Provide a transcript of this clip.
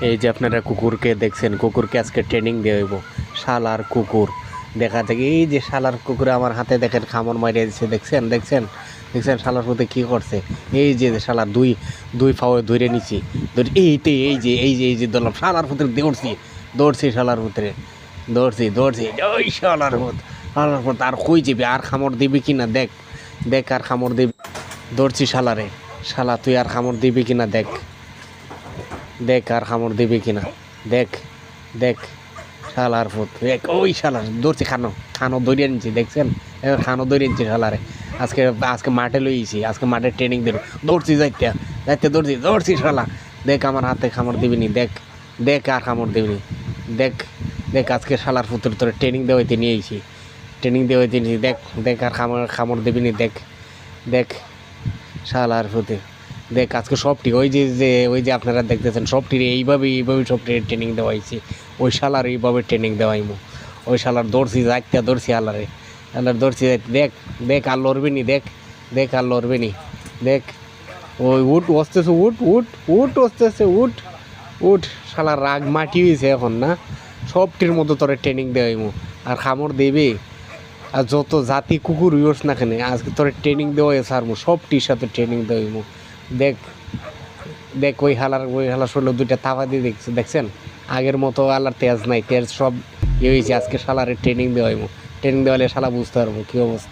এই যে আপনারা কুকুরকে দেখছেন, কুকুরকে আজকে ট্রেনিং দিয়ে হইব। শালার কুকুর দেখা থেকে এই যে শালার কুকুরে আমার হাতে দেখেন খামর মারিয়ে দিচ্ছে, দেখছেন দেখছেন দেখছেন শালার পুতে কী করছে। এই যে শালার দুই দুই ফাওয়ে ধরে নিছি, এইতে এই যে ধরলাম শালার পুত্রে দৌড়ছি শালার পুত্রে দৌড়ছি ওই শালার পুত আর কই যাবি, আর খামর দিবি কিনা দেখ, দেখ আর খামর দিবি। দৌড়ছি শালারে, শালা তুই আর খামর দিবি কিনা দেখ, দেখ আর খামর দিবি কিনা দেখ, দেখ শালার ফুট দেখ ওই শালার ধরছি, খানো ধরিয়ে নিচ্ছি দেখছেন, এবার খানো ধরিয়ে নিচ্ছি শালারে। আজকে আজকে মাঠে লইছি, আজকে মাঠে ট্রেনিং দেব, দৌড়ছি যাইতে দৌড়ছি শালা। দেখ আমার হাতে খামর দিবিনি, দেখ দেখ আর খামর দিবিনি, দেখ দেখ আজকে শালার ফুটের তোর ট্রেনিং দেওয়াইতে নিয়ে আইছি, ট্রেনিং দেওয়াইতে নিয়েছি, দেখ দেখ আর খামর দিবিনি, দেখ দেখ শালার ফুটে দেখ আজকে সবটি ওই যে আপনারা দেখতেছেন সবটির এইভাবে সবটির ট্রেনিং দেওয়াইছি। ওই শালার এইভাবে ট্রেনিং দেওয়াইমু, ওই শালার দৌড়ছি যাইতে দৌড়ছি আল্লাহরে, আল্লাহর দৌড়ছি যাইতে দেখ দেখ আর লড়বে নি, দেখ দেখ আর লড়বে নি, দেখ ওই উঠ আসতেছে, উঠ আসতেছে, উঠ শালার রাগ মাটি হয়েছে এখন না। সবটির মতো তোরে ট্রেনিং দেওয়াইমু আর খামর দেবে, আর যত জাতি কুকুর ইউস না কেন আজকে তোর ট্রেনিং দেওয়াই সারমু, সবটির সাথে ট্রেনিং দেওয়াইমু। দেখ দেখ ওই হালার শরীর দুইটা থাপা দিয়ে দেখছেন, আগের মতো আল্লাহর তেজ নাই, তেজ সব ইয়ে হয়েছে। আজকে শালারে ট্রেনিং দেওয়াইমু, ট্রেনিং দেওয়ালে শালা বুঝতে পারবো কী অবস্থা।